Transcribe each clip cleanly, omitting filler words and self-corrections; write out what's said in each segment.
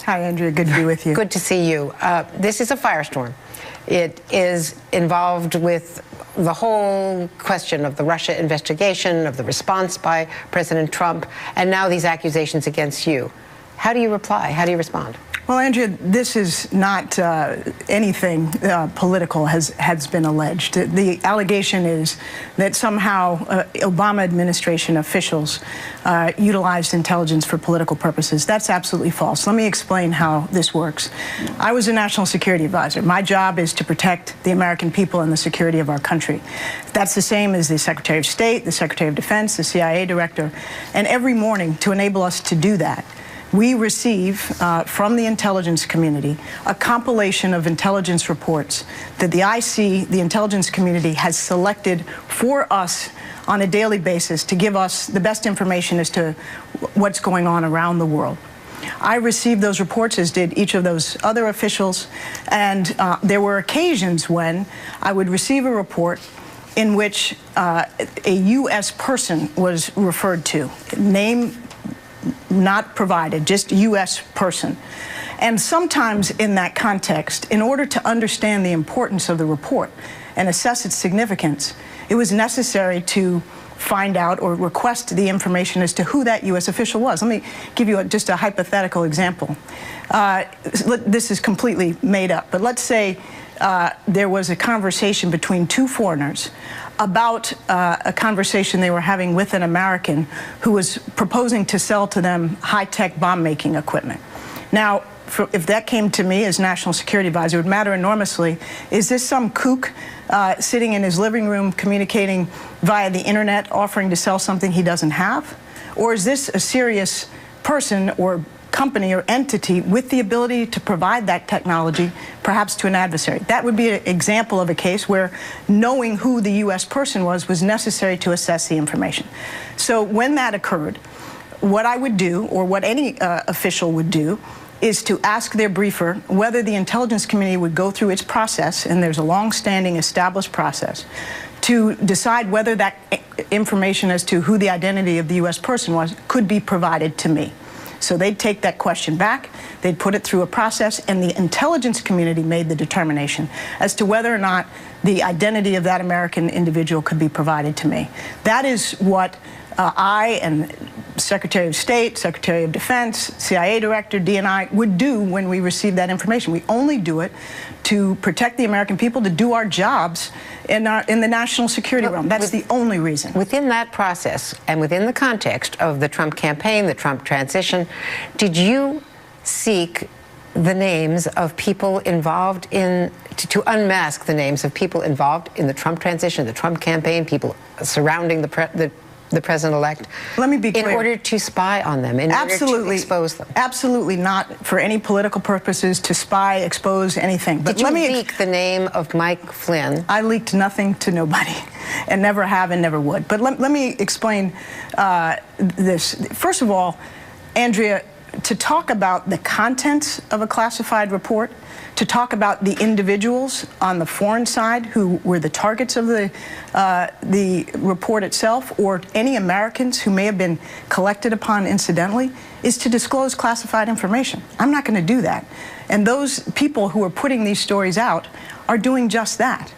Hi, Andrea. Good to be with you. Good to see you. This is a firestorm. It is involved with the whole question of the Russia investigation, of the response by President Trump, and now these accusations against you. How do you reply? How do you respond? Well, Andrea, this is not anything political has been alleged. The allegation is that somehow Obama administration officials utilized intelligence for political purposes. That's absolutely false. Let me explain how this works. I was a national security advisor. My job is to protect the American people and the security of our country. That's the same as the Secretary of State, the Secretary of Defense, the CIA director. And every morning, to enable us to do that, we receive from the intelligence community a compilation of intelligence reports that the IC, the intelligence community, has selected for us on a daily basis to give us the best information as to what's going on around the world. I received those reports, as did each of those other officials, and there were occasions when I would receive a report in which a U.S. person was referred to, name not provided, just U.S. person. And sometimes in that context, in order to understand the importance of the report and assess its significance, it was necessary to find out or request the information as to who that U.S. official was. Let me give you just a hypothetical example. This is completely made up, but let's say there was a conversation between two foreigners about a conversation they were having with an American who was proposing to sell to them high-tech bomb-making equipment. Now, if that came to me as National Security Advisor, it would matter enormously. Is this some kook sitting in his living room communicating via the internet offering to sell something he doesn't have? Or is this a serious person or company or entity with the ability to provide that technology, perhaps to an adversary? That would be an example of a case where knowing who the U.S. person was necessary to assess the information. So when that occurred, what I would do, or what any official would do, is to ask their briefer whether the intelligence community would go through its process, and there's a long-standing established process, to decide whether that information as to who the identity of the U.S. person was could be provided to me. So they'd take that question back, they'd put it through a process, and the intelligence community made the determination as to whether or not the identity of that American individual could be provided to me. That is what I and Secretary of State, Secretary of Defense, CIA Director, DNI would do when we receive that information. We only do it to protect the American people, to do our jobs in the national security realm. That's the only reason. Within that process and within the context of the Trump campaign, the Trump transition, did you seek the names of people involved in, to unmask the names of people involved in the Trump transition, the Trump campaign, people surrounding the president-elect? Let me be clear. In order to spy on them, in order to expose them? Absolutely not for any political purposes, to spy, expose, anything. But did you leak the name of Mike Flynn? I leaked nothing to nobody, and never have and never would. But let me explain this. First of all, Andrea, to talk about the contents of a classified report, to talk about the individuals on the foreign side who were the targets of the report itself, or any Americans who may have been collected upon incidentally, is to disclose classified information. I'm not going to do that. And those people who are putting these stories out are doing just that.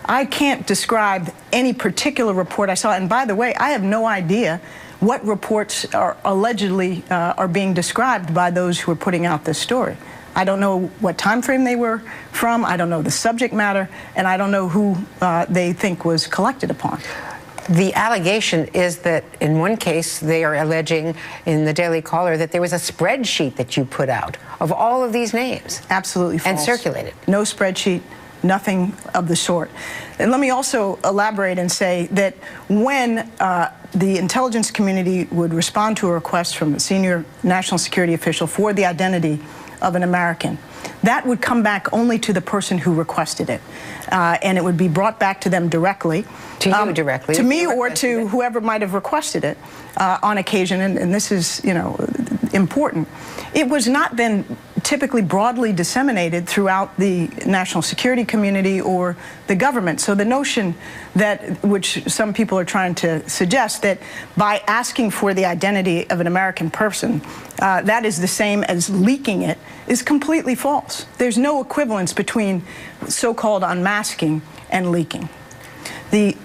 I can't describe any particular report I saw. And by the way, I have no idea what reports are allegedly are being described by those who are putting out this story. I don't know what time frame they were from, I don't know the subject matter, and I don't know who they think was collected upon. The allegation is that in one case they are alleging in the Daily Caller that there was a spreadsheet that you put out of all of these names. Absolutely false. And circulated. No spreadsheet, nothing of the sort. And let me also elaborate and say that when the intelligence community would respond to a request from a senior national security official for the identity of an American, that would come back only to the person who requested it. And it would be brought back to them directly. To you directly? To me or to whoever might have requested it on occasion, and this is, you know, important. It was not then typically broadly disseminated throughout the national security community or the government. So the notion that, which some people are trying to suggest, that by asking for the identity of an American person, that is the same as leaking it, is completely false. There's no equivalence between so-called unmasking and leaking. The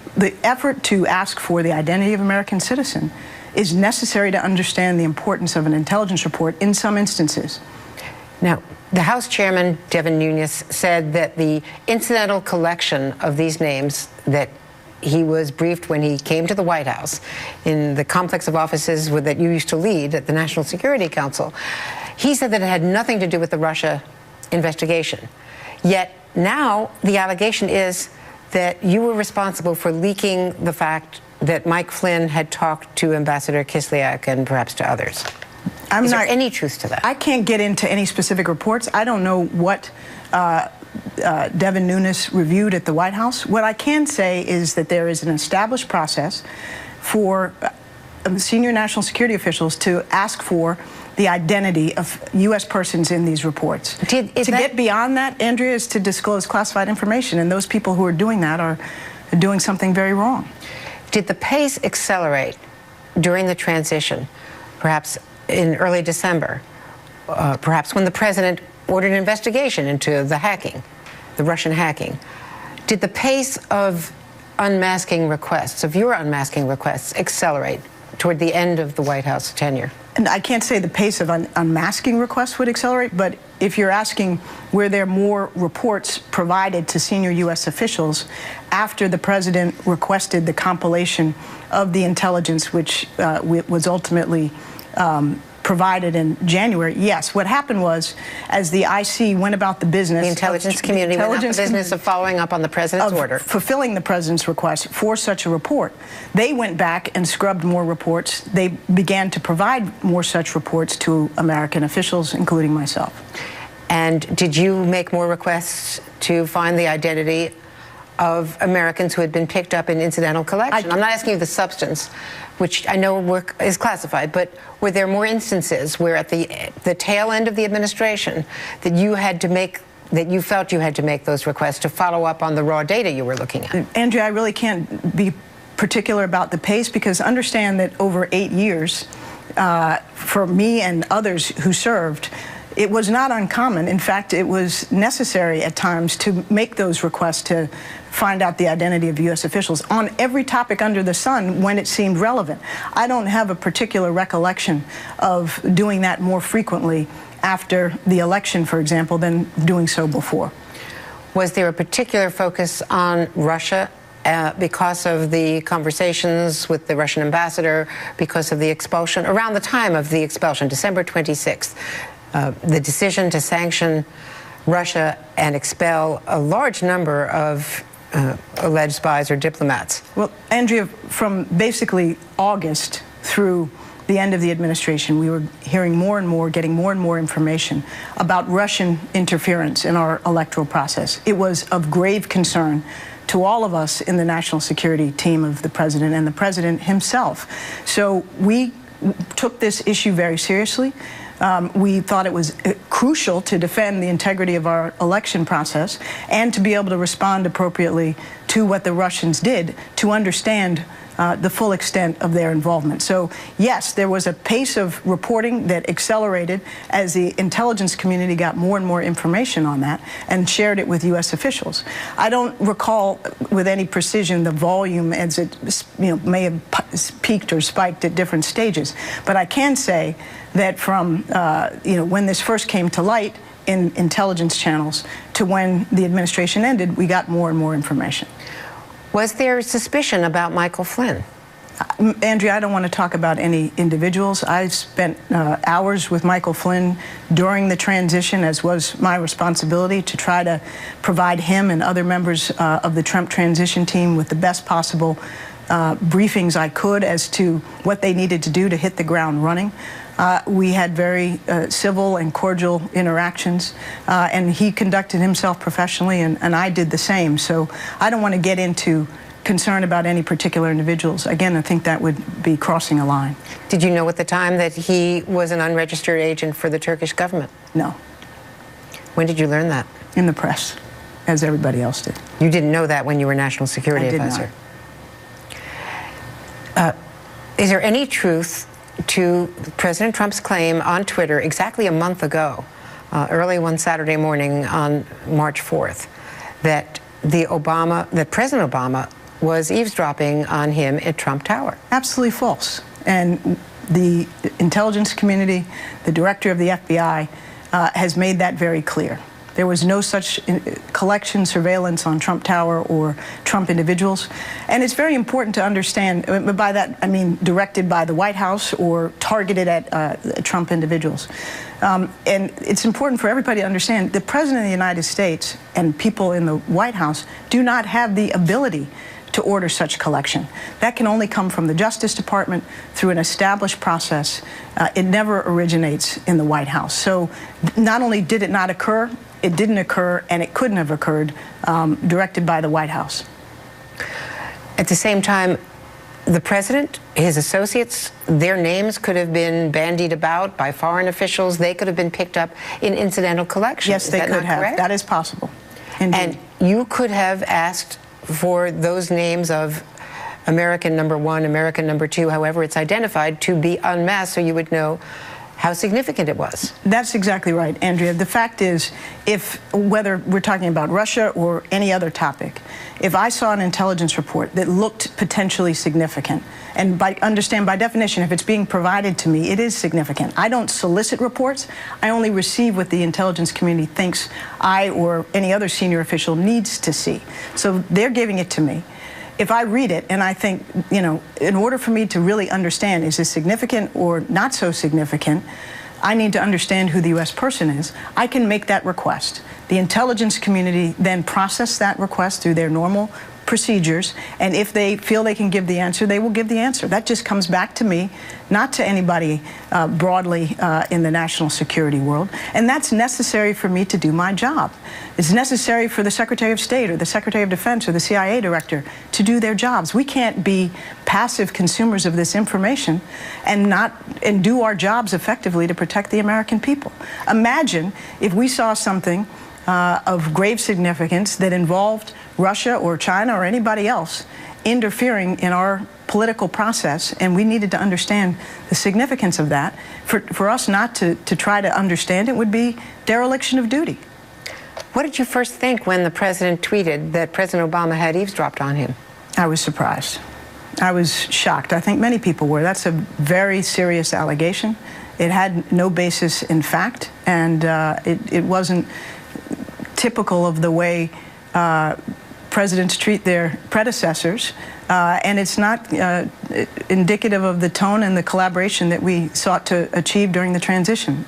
effort to ask for the identity of an American citizen is necessary to understand the importance of an intelligence report in some instances. Now, the House Chairman, Devin Nunes, said that the incidental collection of these names that he was briefed when he came to the White House in the complex of offices that you used to lead at the National Security Council, he said that it had nothing to do with the Russia investigation. Yet now the allegation is that you were responsible for leaking the fact that Mike Flynn had talked to Ambassador Kislyak and perhaps to others. Is there any truth to that? I can't get into any specific reports. I don't know what Devin Nunes reviewed at the White House. What I can say is that there is an established process for senior national security officials to ask for the identity of U.S. persons in these reports. To get beyond that, Andrea, is to disclose classified information, and those people who are doing that are doing something very wrong. Did the pace accelerate during the transition, perhaps in early December, perhaps when the president ordered an investigation into the hacking, the Russian hacking? Did the pace of unmasking requests, of your unmasking requests, accelerate toward the end of the White House tenure? And I can't say the pace of unmasking requests would accelerate, but if you're asking were there more reports provided to senior U.S. officials after the president requested the compilation of the intelligence, which was ultimately provided in January, yes. What happened was, as the IC went about the business, the intelligence community went about the business of following up on the president's order, fulfilling the president's request for such a report. They went back and scrubbed more reports. They began to provide more such reports to American officials, including myself. And did you make more requests to find the identity of Americans who had been picked up in incidental collection? I'm not asking you the substance, which I know is classified, but were there more instances where at the tail end of the administration that you had to make, that you felt you had to make those requests to follow up on the raw data you were looking at? Andrea, I really can't be particular about the pace, because understand that over 8 years, for me and others who served, it was not uncommon. In fact, it was necessary at times to make those requests to find out the identity of U.S. officials on every topic under the sun when it seemed relevant. I don't have a particular recollection of doing that more frequently after the election, for example, than doing so before. Was there a particular focus on Russia because of the conversations with the Russian ambassador, because of the expulsion, around the time of the expulsion, December 26th? The decision to sanction Russia and expel a large number of alleged spies or diplomats? Well, Andrea, from basically August through the end of the administration, we were hearing more and more, getting more and more information about Russian interference in our electoral process. It was of grave concern to all of us in the national security team of the president and the president himself. So we took this issue very seriously. We thought it was crucial to defend the integrity of our election process and to be able to respond appropriately to what the Russians did, to understand the full extent of their involvement. So, yes, there was a pace of reporting that accelerated as the intelligence community got more and more information on that and shared it with U.S. officials. I don't recall with any precision the volume as it may have peaked or spiked at different stages, but I can say that from when this first came to light in intelligence channels to when the administration ended, we got more and more information. Was there suspicion about Michael Flynn? Andrea, I don't want to talk about any individuals. I spent hours with Michael Flynn during the transition, as was my responsibility, to try to provide him and other members of the Trump transition team with the best possible briefings I could as to what they needed to do to hit the ground running. We had very civil and cordial interactions, and he conducted himself professionally, and I did the same. So I don't want to get into concern about any particular individuals. Again, I think that would be crossing a line. Did you know at the time that he was an unregistered agent for the Turkish government? No. When did you learn that? In the press, as everybody else did. You didn't know that when you were National Security Advisor? Is there any truth to President Trump's claim on Twitter exactly a month ago, early one Saturday morning on March 4th, that President Obama was eavesdropping on him at Trump Tower? Absolutely false. And the intelligence community, the director of the FBI, has made that very clear. There was no such collection, surveillance on Trump Tower or Trump individuals. And it's very important to understand, by that I mean directed by the White House or targeted at Trump individuals. And it's important for everybody to understand the President of the United States and people in the White House do not have the ability to order such collection. That can only come from the Justice Department through an established process. It never originates in the White House. So not only did it not occur, it didn't occur, and it couldn't have occurred directed by the White House. At the same time, the president, his associates, their names could have been bandied about by foreign officials. They could have been picked up in incidental collection. Yes, they could have. Correct? That is possible. Indeed. And you could have asked for those names of American number 1, American number 2, however it's identified, to be unmasked so you would know how significant it was. That's exactly right, Andrea. The fact is, whether we're talking about Russia or any other topic, if I saw an intelligence report that looked potentially significant, and by definition, if it's being provided to me, it is significant. I don't solicit reports. I only receive what the intelligence community thinks I or any other senior official needs to see. So they're giving it to me. If I read it and I think, you know, in order for me to really understand, is this significant or not so significant, I need to understand who the U.S. person is. I can make that request. The intelligence community then process that request through their normal procedures, and if they feel they can give the answer, they will give the answer. That just comes back to me, not to anybody broadly in the national security world, and that's necessary for me to do my job. It's necessary for the Secretary of State or the Secretary of Defense or the CIA director to do their jobs. We can't be passive consumers of this information and do our jobs effectively to protect the American people. Imagine if we saw something of grave significance that involved Russia or China or anybody else interfering in our political process, and we needed to understand the significance of that. For us not to try to understand it would be dereliction of duty. What did you first think when the president tweeted that President Obama had eavesdropped on him? I was surprised. I was shocked. I think many people were. That's a very serious allegation. It had no basis in fact, and it wasn't typical of the way presidents treat their predecessors, and it's not indicative of the tone and the collaboration that we sought to achieve during the transition.